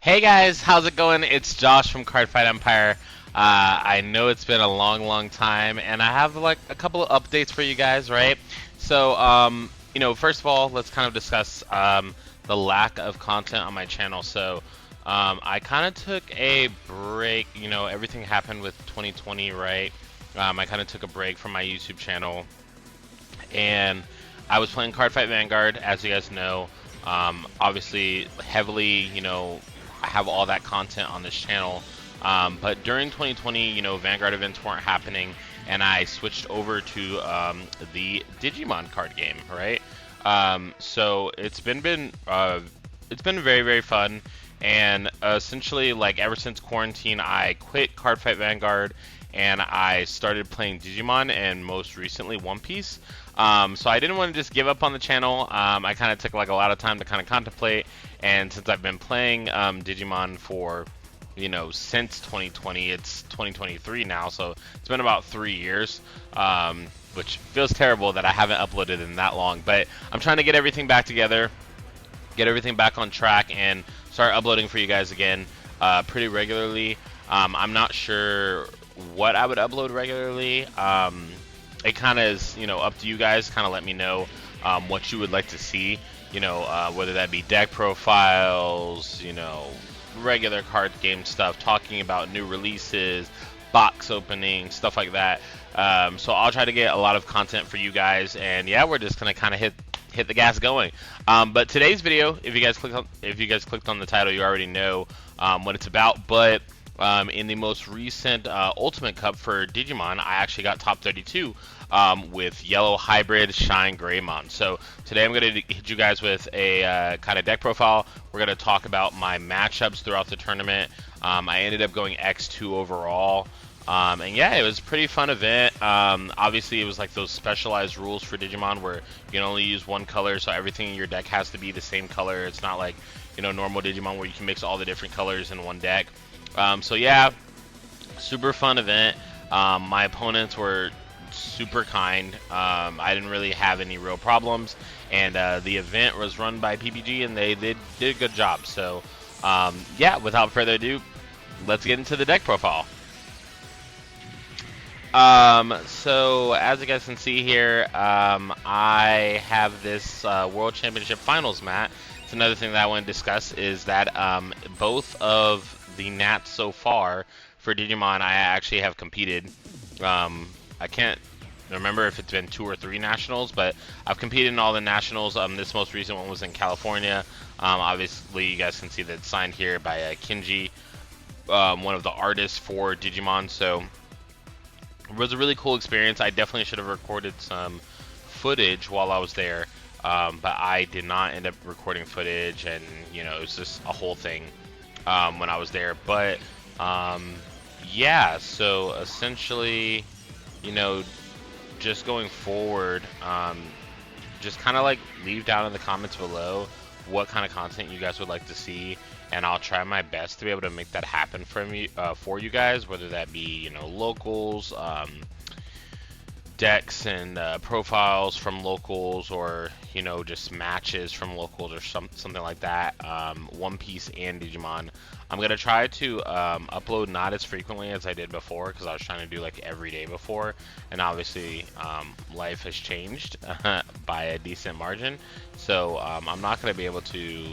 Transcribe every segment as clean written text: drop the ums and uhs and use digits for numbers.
Hey guys, how's it going? It's Josh from Cardfight Empire. I know it's been a long time, and I have like a couple of updates for you guys, right? So, first of all, let's kind of discuss the lack of content on my channel. So, I kind of took a break. Everything happened with 2020, right? I kind of took a break from my YouTube channel, and I was playing Cardfight Vanguard, as you guys know. Obviously, heavily, I have all that content on this channel. But during 2020, Vanguard events weren't happening, and I switched over to the Digimon card game, right? So it's been very fun, and essentially, like ever since quarantine, I quit Cardfight Vanguard and I started playing Digimon and most recently One Piece. So I didn't want to just give up on the channel. I kind of took like a lot of time to kind of contemplate, and since I've been playing Digimon for since 2020, it's 2023 now, so it's been about 3 years, which feels terrible that I haven't uploaded in that long. But I'm trying to get everything back together, get everything back on track, and start uploading for you guys again pretty regularly. I'm not sure what I would upload regularly. It kind of is, up to you guys. Kind of let me know what you would like to see. Whether that be deck profiles, regular card game stuff, talking about new releases, box opening, stuff like that. So I'll try to get a lot of content for you guys, and yeah, we're just gonna kind of hit the gas going. But today's video, if you guys clicked on the title, you already know what it's about. But in the most recent Ultimate Cup for Digimon, I actually got top 32 with Yellow Hybrid ShineGreymon. So today I'm going to hit you guys with a kind of deck profile. We're going to talk about my matchups throughout the tournament. I ended up going X2 overall. And yeah, it was a pretty fun event. Obviously, it was like those specialized rules for Digimon where you can only use one color, so everything in your deck has to be the same color. It's not like, normal Digimon where you can mix all the different colors in one deck. So yeah, super fun event. My opponents were super kind. I didn't really have any real problems, and the event was run by PPG, and they did a good job. So yeah, without further ado, let's get into the deck profile. So as you guys can see here, I have this World Championship Finals mat. It's another thing that I want to discuss is that both of the Nats so far for Digimon, I actually have competed. I can't remember if it's been 2 or 3 nationals, but I've competed in all the nationals. This most recent one was in California. Obviously, you guys can see that it's signed here by Kinji, one of the artists for Digimon. So it was a really cool experience. I definitely should have recorded some footage while I was there, but I did not end up recording footage, and it was just a whole thing when I was there. But yeah, so essentially, just going forward, just kind of like leave down in the comments below what kind of content you guys would like to see, and I'll try my best to be able to make that happen for you guys, whether that be locals, decks and profiles from locals, or just matches from locals, or something like that. One Piece and Digimon. I'm gonna try to upload not as frequently as I did before, because I was trying to do like every day before, and obviously life has changed by a decent margin. So I'm not gonna be able to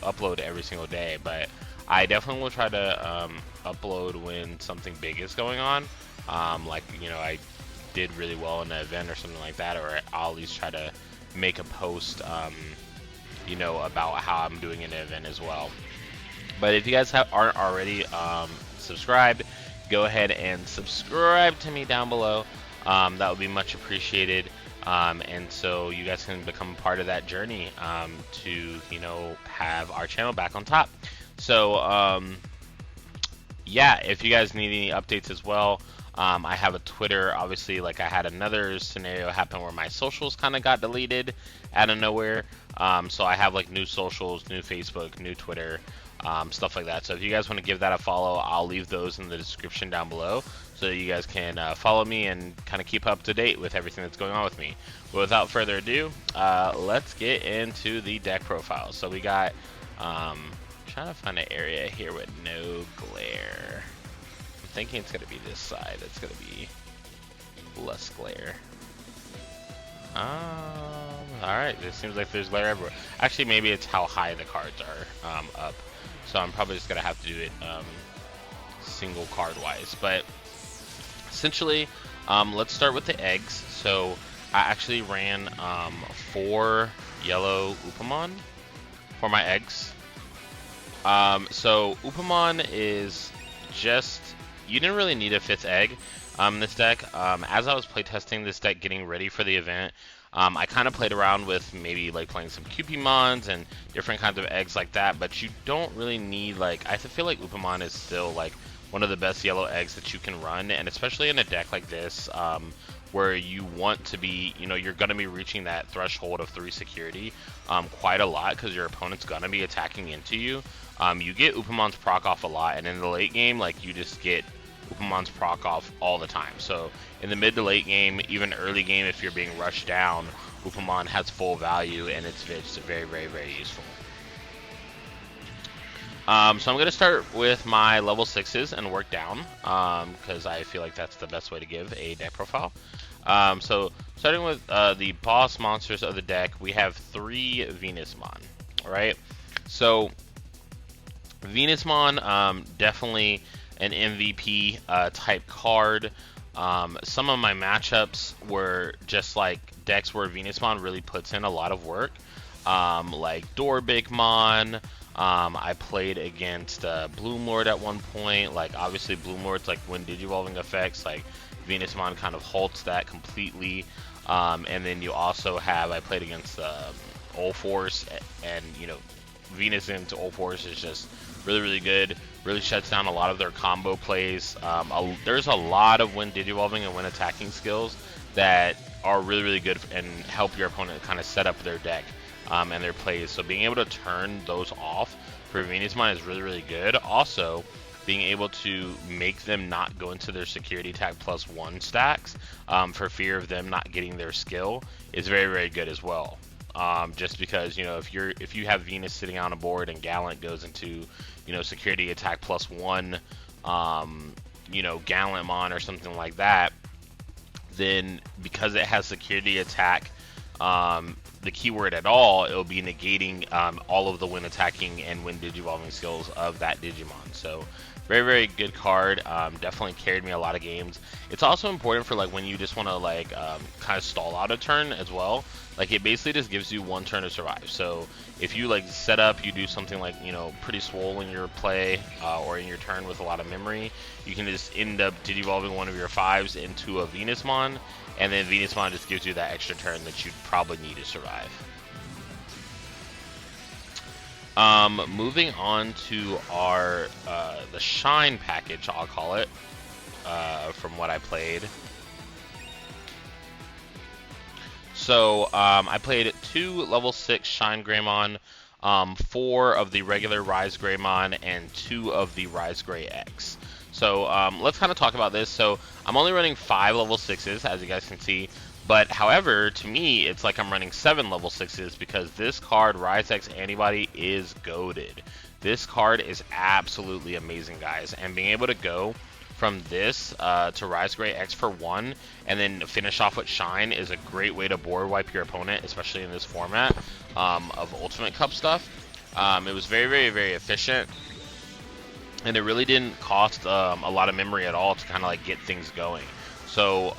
upload every single day, but I definitely will try to upload when something big is going on. Like I did really well in an event or something like that, or I'll at least try to make a post about how I'm doing in an event as well. But if you guys aren't already subscribed, go ahead and subscribe to me down below. That would be much appreciated, and so you guys can become part of that journey to have our channel back on top. So yeah, if you guys need any updates as well, I have a Twitter. Obviously, like I had another scenario happen where my socials kind of got deleted out of nowhere. So I have like new socials, new Facebook, new Twitter, stuff like that. So if you guys want to give that a follow, I'll leave those in the description down below so that you guys can follow me and kind of keep up to date with everything that's going on with me. But without further ado, let's get into the deck profile. So we got trying to find an area here with no glare. I'm thinking it's gonna be this side. It's gonna be less glare. Alright, it seems like there's glare everywhere. Actually, maybe it's how high the cards are up. So I'm probably just gonna have to do it single card wise. But essentially, let's start with the eggs. So I actually ran 4 yellow Upamon for my eggs. So Upamon is just, you didn't really need a 5th egg in this deck. As I was playtesting this deck, getting ready for the event, I kind of played around with maybe like playing some Cupimons and different kinds of eggs like that, but you don't really need, like, I feel like Upamon is still like one of the best yellow eggs that you can run, and especially in a deck like this, where you want to be, you know, you're going to be reaching that threshold of 3 security quite a lot because your opponent's going to be attacking into you. You get Upamon's proc off a lot, and in the late game, like, you just get Upamon's proc off all the time. So in the mid to late game, even early game, if you're being rushed down, Upamon has full value, and it's very, very, very useful. So I'm going to start with my level 6s and work down, because I feel like that's the best way to give a deck profile. So starting with the boss monsters of the deck, we have 3 Venusmon, right? So Venusmon, definitely an MVP type card. Some of my matchups were just like decks where Venusmon really puts in a lot of work, like Dorbigmon. I played against Bloomlord at one point. Like, obviously Bloomlord's like when Digivolving effects, like Venusmon kind of halts that completely. And then you also have, I played against Ulforce, and you know, Venus into Ulforce is just really, really good. Really shuts down a lot of their combo plays. There's a lot of when Digivolving and when attacking skills that are really, really good and help your opponent kind of set up their deck and their plays. So being able to turn those off for Venusmon is really, really good. Also, being able to make them not go into their security attack +1 stacks for fear of them not getting their skill is very, very good as well. Just because, you know, if you have Venus sitting on a board and Gallant goes into, you know, security attack +1, you know, Gallantmon or something like that, then because it has security attack, the keyword at all, it'll be negating all of the when attacking and when Digivolving skills of that Digimon. So very, very good card. Definitely carried me a lot of games. It's also important for like when you just want to like kind of stall out a turn as well. Like, it basically just gives you 1 turn to survive. So if you like set up, you do something like, you know, pretty swole in your play or in your turn with a lot of memory, you can just end up Digivolving one of your 5s into a Venusmon, and then Venusmon just gives you that extra turn that you'd probably need to survive. Moving on to our the Shine package, I'll call it, from what I played. So I played 2 level 6 ShineGreymon, 4 of the regular RiseGreymon, and 2 of the RiseGreyX. So let's kind of talk about this. So I'm only running 5 level 6s, as you guys can see. But however, to me, it's like I'm running 7 level 6s because this card, RiseX Antibody, is goated. This card is absolutely amazing, guys. And being able to go from this to RiseGreyX for 1 and then finish off with Shine is a great way to board wipe your opponent, especially in this format of Ultimate Cup stuff. It was very, very, very efficient, and it really didn't cost a lot of memory at all to kind of like get things going. So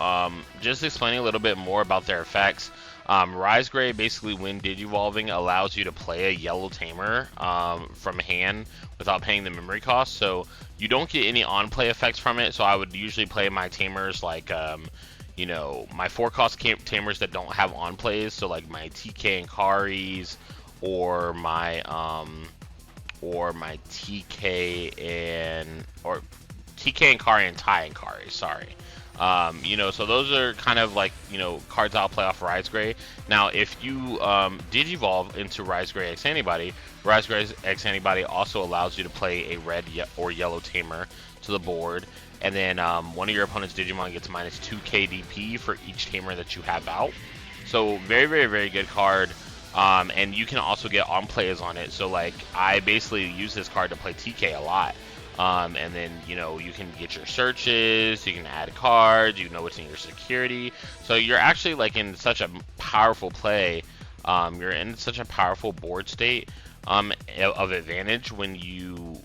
just explaining a little bit more about their effects. RiseGrey, basically when Digivolving, allows you to play a yellow tamer from hand without paying the memory cost. So you don't get any on-play effects from it. So I would usually play my tamers like, you know, my 4-cost tamers that don't have on-plays. So like my TK and Karis, or my TK and Kari and Tai and Kari, sorry. You know, so those are kind of like, you know, cards I'll play off RiseGrey. Now, if you Digivolve into RiseGreyX Antibody, RiseGreyX Antibody also allows you to play a red or yellow tamer to the board, and then one of your opponent's Digimon gets -2 KDP for each tamer that you have out. So very, very, very good card. And you can also get on plays on it. So like I basically use this card to play TK a lot. And then you can get your searches, you can add cards, you know what's in your security. So you're actually like in such a powerful play. You're in such a powerful board state of advantage when you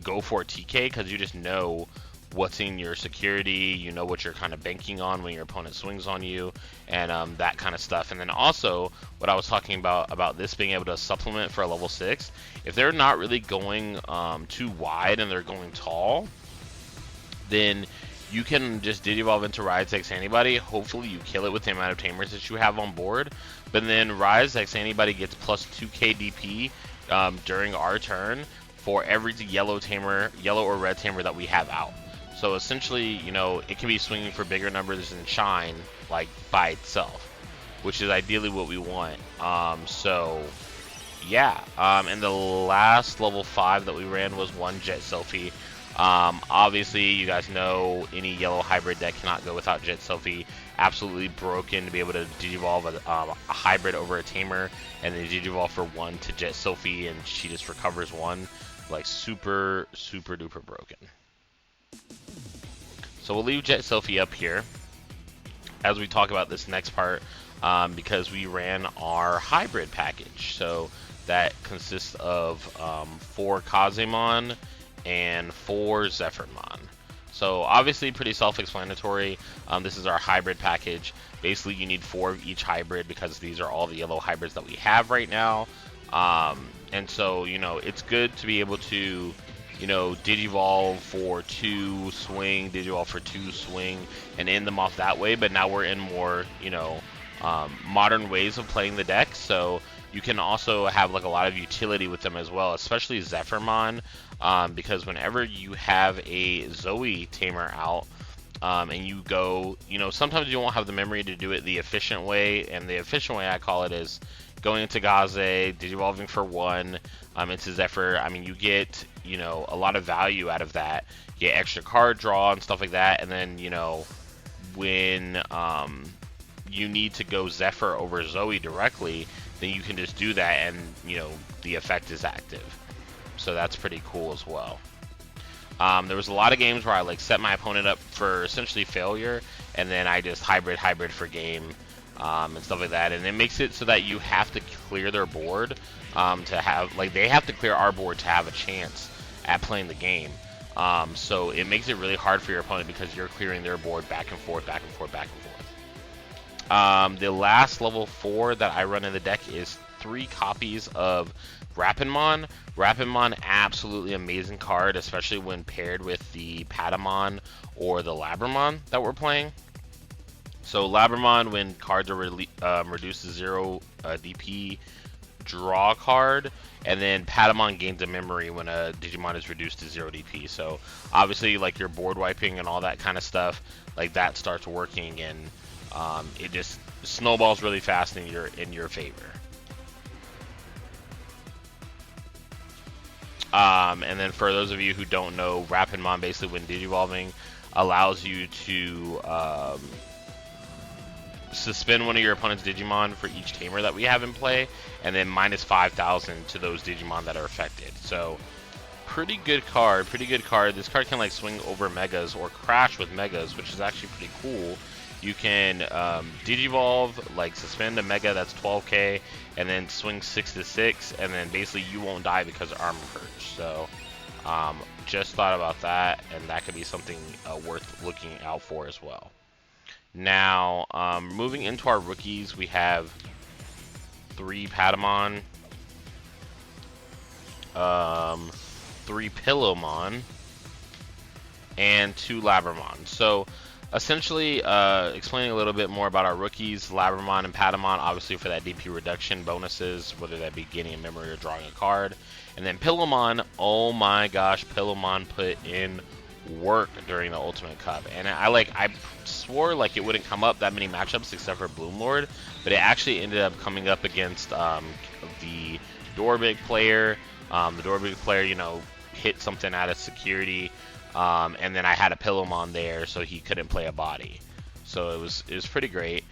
go for TK, because you just know what's in your security, you know what you're kind of banking on when your opponent swings on you, and that kind of stuff. And then also what I was talking about this being able to supplement for a level 6, if they're not really going too wide and they're going tall, then you can just Digivolve into Rise X Antibody. Hopefully you kill it with the amount of tamers that you have on board, but then Rise X Antibody gets plus 2k DP during our turn for every yellow or red tamer that we have out. So essentially, it can be swinging for bigger numbers than Shine, like by itself, which is ideally what we want. So yeah, and the last level 5 that we ran was one Jet Selfie. Obviously, you guys know any yellow hybrid deck cannot go without Jet Selfie. Absolutely broken to be able to Digivolve a hybrid over a tamer, and then Digivolve for 1 to Jet Selfie, and she just recovers 1. Like super duper broken. So we'll leave Jet Selfie up here as we talk about this next part, because we ran our hybrid package. So that consists of 4 Kazemon and 4 Zephyrmon. So obviously pretty self-explanatory. This is our hybrid package. Basically you need 4 of each hybrid because these are all the yellow hybrids that we have right now. And so, it's good to be able to, Digivolve for 2 swing, Digivolve for 2 swing, and end them off that way. But now we're in more, modern ways of playing the deck. So you can also have like a lot of utility with them as well, especially Zephyrmon, because whenever you have a Zoe tamer out, and you go, sometimes you won't have the memory to do it the efficient way, and the efficient way I call it is going into Gaze, Digivolving for 1 into Zephyr. I mean, you get, a lot of value out of that. You get extra card draw and stuff like that, and then, when you need to go Zephyr over Zoe directly, then you can just do that, and, the effect is active. So that's pretty cool as well. There was a lot of games where I like set my opponent up for essentially failure, and then I just hybrid for game, and stuff like that. And it makes it so that you have to clear their board to have, like, they have to clear our board to have a chance at playing the game. So it makes it really hard for your opponent because you're clearing their board back and forth. The last level 4 that I run in the deck is 3 copies of Rapidmon. Rapidmon, absolutely amazing card, especially when paired with the Patamon or the Labramon that we're playing. So Labramon, when cards are reduced to 0 DP, draw a card, and then Patamon gains a memory when a Digimon is reduced to 0 DP. So obviously, like, your board wiping and all that kind of stuff, like, that starts working, and it just snowballs really fast in your favor. And then for those of you who don't know, Rapidmon basically, when Digivolving, allows you to suspend one of your opponent's Digimon for each tamer that we have in play, and then minus 5,000 to those Digimon that are affected. So pretty good card. This card can like swing over Megas or crash with Megas, which is actually pretty cool. You can Digivolve, like suspend a Mega that's 12k, and then swing 6 to 6, and then basically you won't die because of Armor Purge. So just thought about that, and that could be something worth looking out for as well. Now, moving into our rookies, we have 3 Patamon, 3 Pillowmon, and 2 Labramon. So essentially, explaining a little bit more about our rookies, Labramon and Patamon, obviously for that DP reduction bonuses, whether that be gaining a memory or drawing a card. And then Pillowmon, oh my gosh, Pillowmon put in work during the Ultimate Cup. And I swore like it wouldn't come up that many matchups except for Bloomlord, but it actually ended up coming up against the Dorbig player. The Dorbig player, hit something out of security. And then I had a Pillowmon there, so he couldn't play a body. So it was pretty great.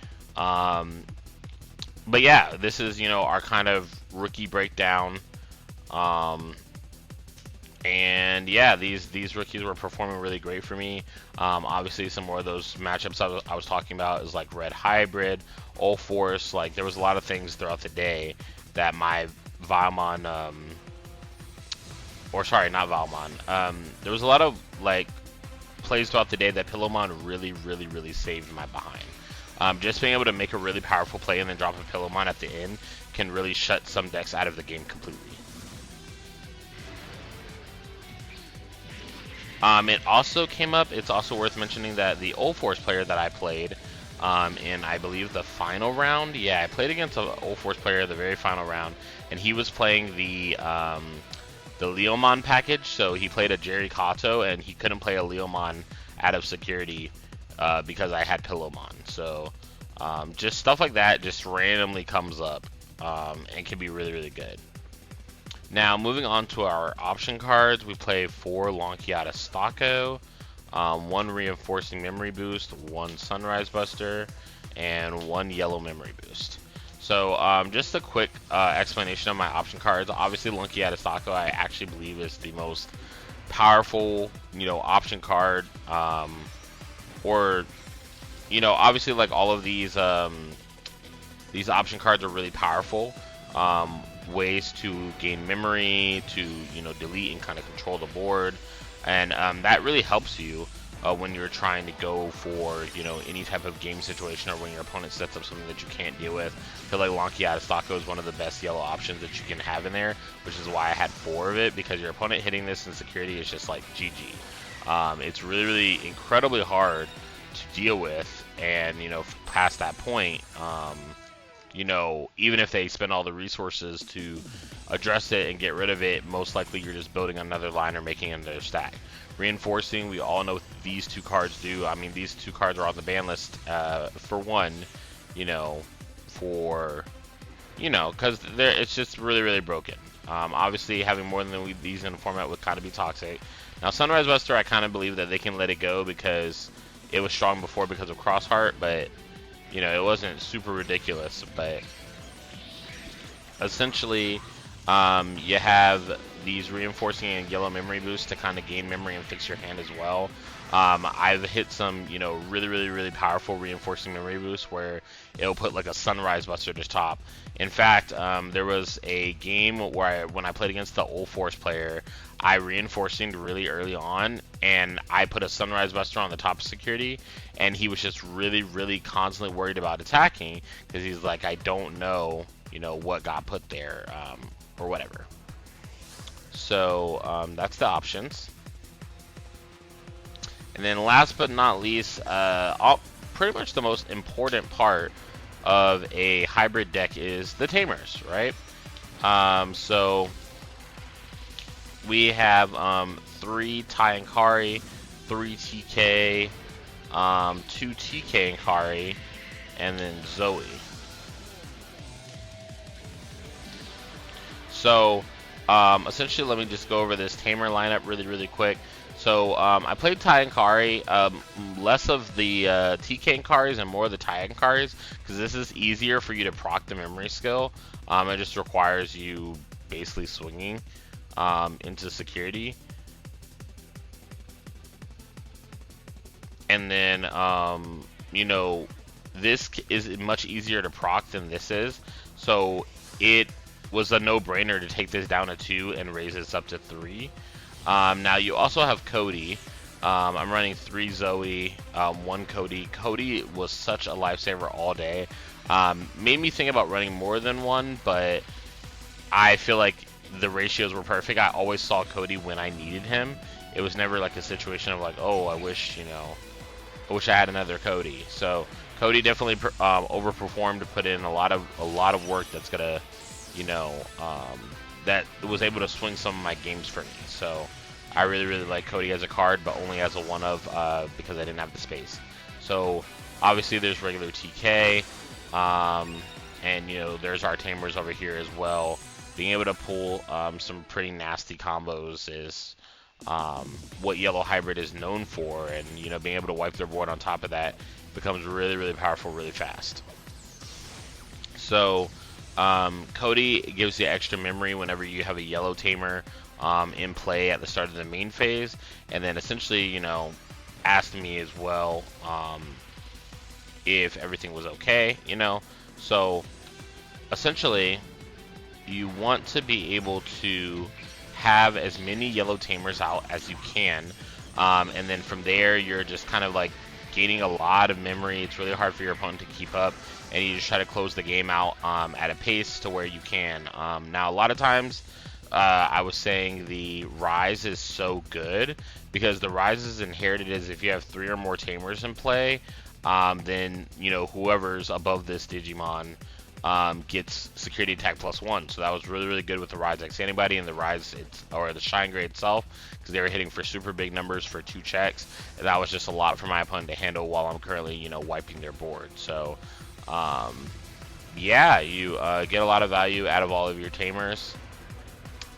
but yeah, this is, you know, our kind of rookie breakdown. Um, and yeah, these rookies were performing really great for me. Obviously, some more of those matchups I was talking about is like Red Hybrid, All Force. Like there was a lot of things throughout the day that my Valmon, or sorry, not Valmon. There was a lot of like plays throughout the day that Pillowmon really saved my behind. Just being able to make a really powerful play and then drop a Pillowmon at the end can really shut some decks out of the game completely. It also came up, it's also worth mentioning that the Old Force player that I played in, I believe, the final round, yeah, I played against an Old Force player the very final round, and he was playing the Leomon package, so he played a Jerry Kato, and he couldn't play a Leomon out of security because I had Pillowmon. So just stuff like that just randomly comes up and can be really good. Now, moving on to our option cards, we play 4 Lonkiata Stocko, 1 Reinforcing Memory Boost, 1 Sunrise Buster, and 1 Yellow Memory Boost. So, just a quick explanation of my option cards. Obviously, Lonkiata Stocko, I actually believe, is the most powerful, you know, option card. Or, you know, obviously, like all of these option cards are really powerful. Ways to gain memory, to, you know, delete and kind of control the board, and that really helps you when you're trying to go for, you know, any type of game situation, or when your opponent sets up something that you can't deal with. I feel like Lonkiata Stocko is one of the best yellow options that you can have in there, which is why I had 4 of it, because your opponent hitting this in security is just like GG. It's really incredibly hard to deal with, and, you know, past that point, you know, even if they spend all the resources to address it and get rid of it, most likely you're just building another line or making another stack. Reinforcing, we all know what these 2 cards do. I mean, these 2 cards are on the ban list for one, you know, for, you know, because it's just really broken. Obviously, having more than these in the format would kind of be toxic. Now, Sunrise Buster, I kind of believe that they can let it go because it was strong before because of Crossheart, but, you know, it wasn't super ridiculous. But essentially, you have these Reinforcing and Yellow Memory Boosts to kind of gain memory and fix your hand as well. I've hit some, you know, really powerful Reinforcing Memory Boosts where it'll put like a Sunrise Buster to top. In fact, there was a game where when I played against the Old Force player, I Reinforcing really early on, and I put a Sunrise Buster on the top of security, and he was just really constantly worried about attacking, because he's like, I don't know, you know, what got put there, or whatever. So that's the options. And then last but not least, pretty much the most important part of a hybrid deck is the tamers, right? So we have 3 Tai Ankari, 3 TK, 2 TK Ankari, and then Zoe. So essentially, let me just go over this tamer lineup really quick. So I played Tai Ankari, less of the TK Ankaris and more of the Tai Ankaris, because this is easier for you to proc the memory skill. It just requires you basically swinging into security. And then, you know, this is much easier to proc than this is. So it was a no-brainer to take this down to 2 and raise this up to 3. Now you also have Cody. I'm running 3 Zoe, 1 Cody. Cody was such a lifesaver all day. Made me think about running more than 1, but I feel like the ratios were perfect. I always saw Cody when I needed him. It was never like a situation of like, oh, I wish, you know, I wish I had another Cody. So Cody definitely overperformed to put in a lot of work that's gonna, you know, that was able to swing some of my games for me. So I really like Cody as a card, but only as a one of because I didn't have the space. So obviously there's regular TK, and you know, there's our tamers over here as well. Being able to pull some pretty nasty combos is what Yellow Hybrid is known for, and you know, being able to wipe their board on top of that becomes really powerful really fast. So Cody gives you extra memory whenever you have a yellow tamer in play at the start of the main phase, and then essentially, asked me as well if everything was okay. So essentially, you want to be able to have as many yellow tamers out as you can, and then from there you're just kind of like gaining a lot of memory. It's really hard for your opponent to keep up, and you just try to close the game out at a pace to where you can. Now a lot of times I was saying the rise is so good because the rise is inherited as if you have 3 or more tamers in play, then whoever's above this Digimon gets security attack +1. So that was really, really good with the Rise X Antibody and the Rise, or the Shine Gray itself, because they were hitting for super big numbers for 2 checks. And that was just a lot for my opponent to handle while I'm currently, wiping their board. So, yeah, you get a lot of value out of all of your tamers.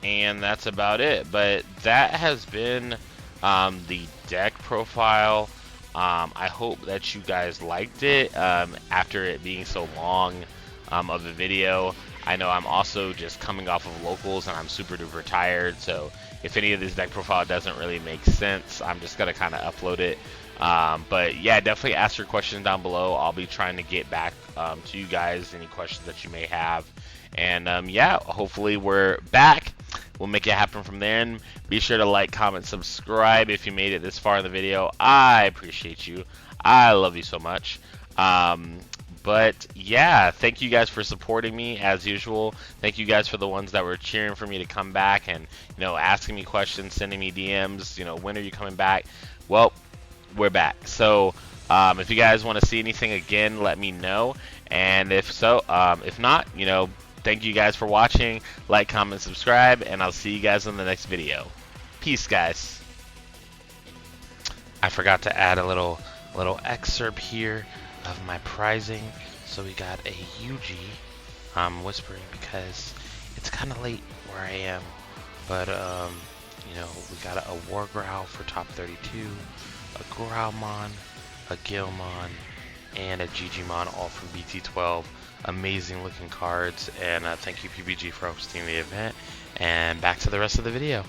And that's about it. But that has been the deck profile. I hope that you guys liked it after it being so long of a video. I know I'm also just coming off of locals and I'm super duper tired, so if any of this deck profile doesn't really make sense, I'm just gonna kind of upload it. But yeah, definitely ask your questions down below. I'll be trying to get back to you guys, any questions that you may have. And yeah, hopefully we're back. We'll make it happen from there. And be sure to like, comment, subscribe if you made it this far in the video. I appreciate you. I love you so much. But yeah, thank you guys for supporting me as usual. Thank you guys for the ones that were cheering for me to come back and asking me questions, sending me DMs. When are you coming back? Well, we're back. So if you guys want to see anything again, let me know. And if so, if not, thank you guys for watching. Like, comment, subscribe, and I'll see you guys in the next video. Peace, guys. I forgot to add a little excerpt here of my prizing. So we got a Yuji. I'm whispering because it's kind of late where I am, but we got a War Growl for top 32, a Growlmon, a Gilmon, and a Digimon, all from BT12. Amazing looking cards, and thank you PBG for hosting the event. And back to the rest of the video.